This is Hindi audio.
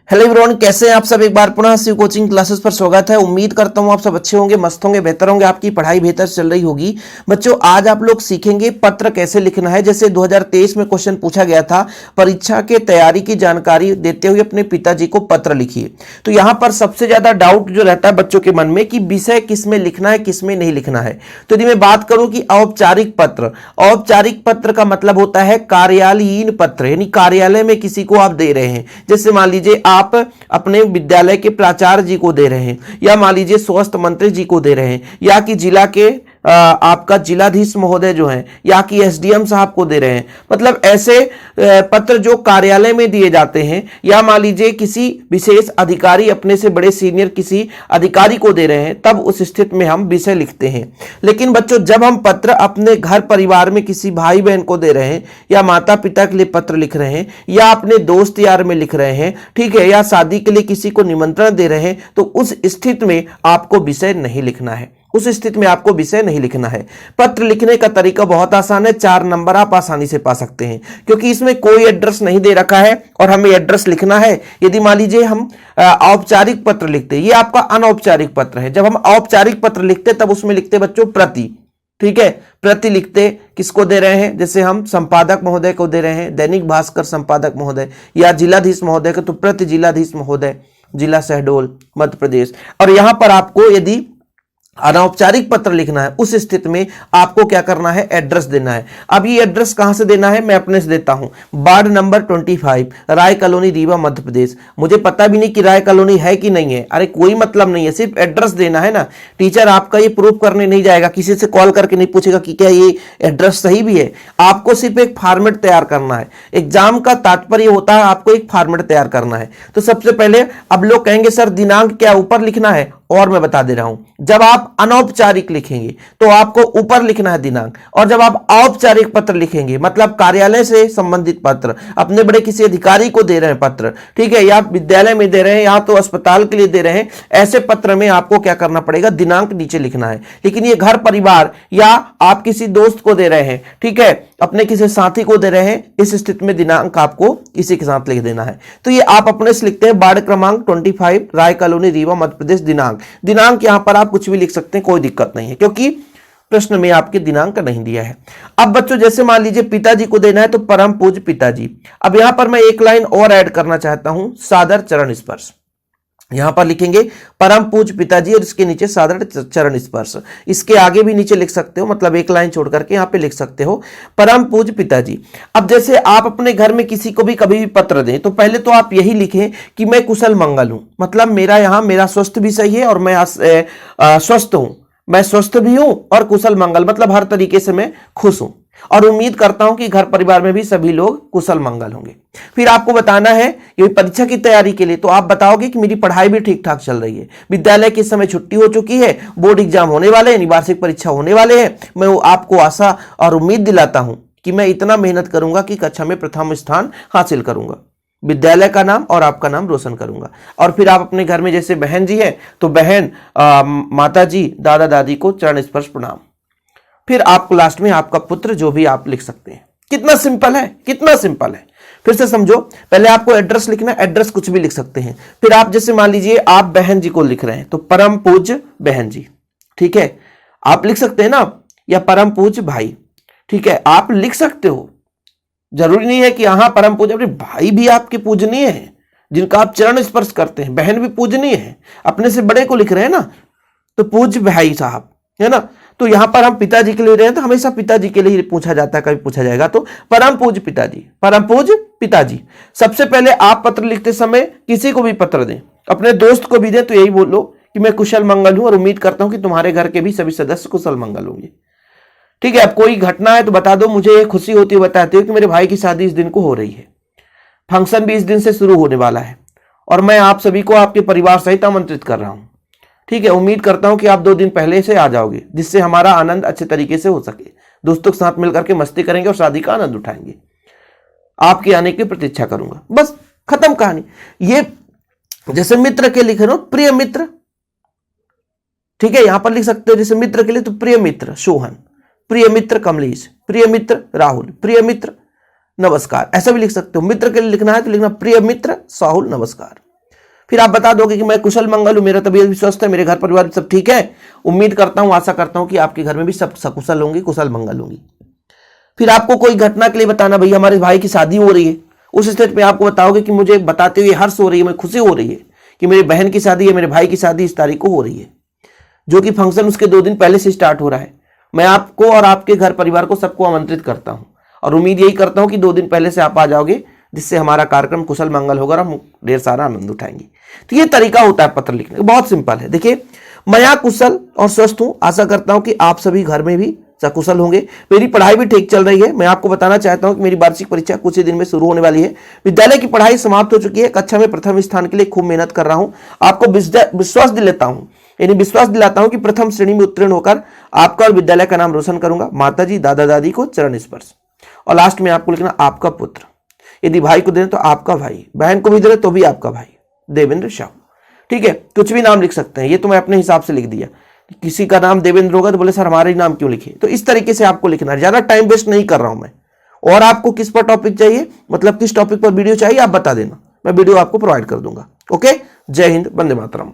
हेलो एवरीवन, कैसे हैं आप सब। एक बार पुनः शिव कोचिंग क्लासेस पर स्वागत है। उम्मीद करता हूं आप सब अच्छे होंगे, मस्त होंगे, बेहतर होंगे, आपकी पढ़ाई बेहतर चल रही होगी। बच्चों, आज आप लोग सीखेंगे पत्र कैसे लिखना है। जैसे 2023 में क्वेश्चन पूछा गया था, परीक्षा के तैयारी की जानकारी देते हुए अपने पिताजी को पत्र लिखिए। तो यहां पर सबसे ज्यादा डाउट जो रहता है बच्चों के मन में कि विषय किसमें लिखना है, किसमें नहीं लिखना है। तो यदि मैं बात करूं कि औपचारिक पत्र, औपचारिक पत्र का मतलब होता है कार्यालयीन पत्र, यानी कार्यालय में किसी को आप दे रहे हैं। जैसे मान लीजिए आप अपने विद्यालय के प्राचार्य जी को दे रहे हैं, या मान लीजिए स्वास्थ्य मंत्री जी को दे रहे हैं, या कि जिला के आपका जिलाधीश महोदय जो हैं, या कि एसडीएम साहब को दे रहे हैं। मतलब ऐसे पत्र जो कार्यालय में दिए जाते हैं, या मान लीजिए किसी विशेष अधिकारी अपने से बड़े सीनियर किसी अधिकारी को दे रहे हैं, तब उस स्थिति में हम विषय लिखते हैं। लेकिन बच्चों, जब हम पत्र अपने घर परिवार में किसी भाई बहन को दे रहे हैं, या माता पिता के लिए पत्र लिख रहे हैं, या अपने दोस्त यार में लिख रहे हैं, ठीक है, या शादी के लिए किसी को निमंत्रण दे रहे हैं, तो उस स्थिति में आपको विषय नहीं लिखना है। उस स्थिति में आपको विषय नहीं लिखना है। पत्र लिखने का तरीका बहुत आसान है, 4 नंबर आप आसानी से पा सकते हैं, क्योंकि इसमें कोई एड्रेस नहीं दे रखा है और हमें एड्रेस लिखना है। यदि मान लीजिए हम औपचारिक पत्र लिखते हैं, ये आपका अनौपचारिक पत्र है। जब हम औपचारिक पत्र लिखते तब उसमें लिखते बच्चों प्रति, ठीक है, प्रति लिखते। किसको दे रहे हैं, जैसे हम संपादक महोदय को दे रहे हैं, दैनिक भास्कर संपादक महोदय, या जिलाधीश महोदय को, तो प्रति जिलाधीश महोदय, जिला शहडोल मध्य प्रदेश। और यहां पर आपको यदि अनौपचारिक पत्र लिखना है, उस स्थिति में आपको क्या करना है, एड्रेस देना है। अब ये एड्रेस कहां से देना है, मैं अपने से देता हूं। वार्ड नंबर 25, राय कॉलोनी, रीवा, मध्य प्रदेश। मुझे पता भी नहीं कि राय कॉलोनी है कि नहीं है, अरे कोई मतलब नहीं है, सिर्फ एड्रेस देना है ना। टीचर आपका ये प्रूफ करने नहीं जाएगा, किसी से कॉल करके नहीं पूछेगा कि क्या ये एड्रेस सही भी है। आपको सिर्फ एक फॉर्मेट तैयार करना है। एग्जाम का तात्पर्य होता है आपको एक फॉर्मेट तैयार करना है। तो सबसे पहले, अब लोग कहेंगे सर दिनांक क्या ऊपर लिखना है, और मैं बता दे रहा हूं, जब आप अनौपचारिक लिखेंगे तो आपको ऊपर लिखना है दिनांक, और जब आप औपचारिक पत्र लिखेंगे, मतलब कार्यालय से संबंधित पत्र, अपने बड़े किसी अधिकारी को दे रहे हैं पत्र, ठीक है, या विद्यालय में दे रहे हैं, या तो अस्पताल के लिए दे रहे हैं, ऐसे पत्र में आपको क्या करना पड़ेगा, दिनांक नीचे लिखना है। लेकिन ये घर परिवार या आप किसी दोस्त को दे रहे हैं, ठीक है, अपने किसी साथी को दे रहे हैं, इस स्थिति में दिनांक आपको इसी के साथ लिख देना है। तो ये आप अपने से लिखते हैं, वार्ड क्रमांक 25, राय कॉलोनी, रीवा, मध्य प्रदेश, दिनांक यहां पर आप कुछ भी लिख सकते हैं, कोई दिक्कत नहीं है, क्योंकि प्रश्न में आपके दिनांक नहीं दिया है। अब बच्चों, जैसे मान लीजिए पिताजी को देना है, तो परम पूज्य पिताजी। अब यहां पर मैं एक लाइन और ऐड करना चाहता हूं, सादर चरण स्पर्श। यहां पर लिखेंगे परम पूज्य पिताजी, और इसके नीचे सादर चरण स्पर्श। इसके आगे भी नीचे लिख सकते हो, मतलब एक लाइन छोड़ करके यहां पे लिख सकते हो परम पूज्य पिताजी। अब जैसे आप अपने घर में किसी को भी कभी भी पत्र दें, तो पहले तो आप यही लिखें कि मैं कुशल मंगल हूं, मतलब मेरा स्वास्थ्य भी सही है और मैं स्वस्थ हूं, मैं स्वस्थ भी हूं और कुशल मंगल, मतलब हर तरीके से मैं खुश हूं, और उम्मीद करता हूं कि घर परिवार में भी सभी लोग कुशल मंगल होंगे। फिर आपको बताना है ये परीक्षा की तैयारी के लिए, तो आप बताओगे कि मेरी पढ़ाई भी ठीक ठाक चल रही है, विद्यालय के समय छुट्टी हो चुकी है, बोर्ड एग्जाम होने वाले हैं, वार्षिक परीक्षा होने वाले हैं। मैं आपको आशा और उम्मीद दिलाता हूं कि मैं इतना मेहनत करूंगा कि कक्षा में प्रथम स्थान हासिल करूंगा, विद्यालय का नाम और आपका नाम रोशन करूंगा। और फिर आप अपने घर में जैसे बहन जी है, तो बहन, माता जी, दादा दादी को चरण स्पर्श प्रणाम। फिर आप लास्ट में आपका पुत्र, जो भी आप लिख सकते हैं। कितना सिंपल है, कितना सिंपल है। फिर से समझो, पहले आपको एड्रेस लिखना है, एड्रेस कुछ भी लिख सकते हैं। फिर आप जैसे मान लीजिए आप बहन जी को लिख रहे हैं, तो परम पूज्य बहन जी, ठीक है, आप लिख सकते हैं ना, या परम पूज्य भाई, ठीक है, आप लिख सकते हो। जरूरी नहीं है कि यहां परम पूज्य, अपने भाई भी आपके पूजनीय है, जिनका आप चरण स्पर्श करते हैं, बहन भी पूजनीय है, अपने से बड़े को लिख रहे हैं ना, तो पूज्य भाई साहब, है ना। तो यहां पर हम पिताजी के लिए रहे हैं, तो हमेशा पिताजी के लिए पूछा जाता है, कभी पूछा जाएगा तो परम पूज्य पिताजी, परम पूज्य पिताजी। सबसे पहले आप पत्र लिखते समय किसी को भी पत्र दें, अपने दोस्त को भी दें, तो यही बोलो कि मैं कुशल मंगल हूं और उम्मीद करता हूं कि तुम्हारे घर के भी सभी सदस्य कुशल मंगल होंगे, ठीक है। अब कोई घटना है तो बता दो, मुझे खुशी होती है बताते हो कि मेरे भाई की शादी इस दिन को हो रही है, फंक्शन भी इस दिन से शुरू होने वाला है, और मैं आप सभी को आपके परिवार सहित आमंत्रित कर रहा हूं, ठीक है। उम्मीद करता हूं कि आप 2 दिन पहले से आ जाओगे, जिससे हमारा आनंद अच्छे तरीके से हो सके। दोस्तों के साथ मिलकर के मस्ती करेंगे और शादी का आनंद उठाएंगे। आपके आने की प्रतीक्षा करूंगा, बस खत्म कहानी। ये जैसे मित्र के लिखे नो, प्रिय मित्र, ठीक है, यहां पर लिख सकते हो जैसे मित्र के लिए, तो प्रिय मित्र सोहन, प्रिय मित्र कमलेश, प्रिय मित्र राहुल, प्रिय मित्र नमस्कार, ऐसा भी लिख सकते हो। मित्र के लिए लिखना है तो लिखना प्रिय मित्र साहुल नमस्कार। फिर आप बता दोगे कि मैं कुशल मंगल हूं, मेरा तबीयत भी स्वस्थ है, मेरे घर परिवार भी सब ठीक है। उम्मीद करता हूं, आशा करता हूं कि आपके घर में भी सब सकुशल होंगे, कुशल मंगल होंगी। फिर आपको कोई घटना के लिए बताना, भैया हमारे भाई की शादी हो रही है, उस स्टेज पे आपको बताओगे कि मुझे बताते हुए हर्ष हो रही है, मुझे खुशी हो रही है कि मेरी बहन की शादी है, मेरे भाई की शादी इस तारीख को हो रही है, जो कि फंक्शन उसके 2 दिन पहले से स्टार्ट हो रहा है। मैं आपको और आपके घर परिवार को सबको आमंत्रित करता हूं और उम्मीद यही करता हूं कि 2 दिन पहले से आप आ जाओगे, जिससे हमारा कार्यक्रम कुशल मंगल होगा और हम ढेर सारा आनंद उठाएंगे। तो ये तरीका होता है पत्र लिखने का, बहुत सिंपल है। देखिए, मैं यहाँ कुशल और स्वस्थ हूं, आशा करता हूं कि आप सभी घर में भी सकुशल होंगे। मेरी पढ़ाई भी ठीक चल रही है। मैं आपको बताना चाहता हूं कि मेरी वार्षिक परीक्षा कुछ ही दिन में शुरू होने वाली है। विद्यालय की पढ़ाई समाप्त हो चुकी है। कक्षा में प्रथम स्थान के लिए खूब मेहनत कर रहा हूं। आपको विश्वास दिलाता हूं, यानी विश्वास दिलाता हूं कि प्रथम श्रेणी में उत्तीर्ण होकर आपका और विद्यालय का नाम रोशन करूंगा। माताजी दादा दादी को चरण स्पर्श। और लास्ट में आपको लिखना आपका पुत्र, यदि भाई को दे रहे तो आपका भाई, बहन को भी दे रहे तो भी आपका भाई, देवेंद्र साहू। ठीक है, कुछ भी नाम लिख सकते हैं, ये तो मैं अपने हिसाब से लिख दिया। किसी का नाम देवेंद्र होगा तो बोले सर हमारा ही नाम क्यों लिखे, तो इस तरीके से आपको लिखना है। ज्यादा टाइम वेस्ट नहीं कर रहा हूं मैं। और आपको किस पर टॉपिक चाहिए, मतलब किस टॉपिक पर वीडियो चाहिए, आप बता देना, मैं वीडियो आपको प्रोवाइड कर दूंगा। ओके, जय हिंद, वंदे मातरम।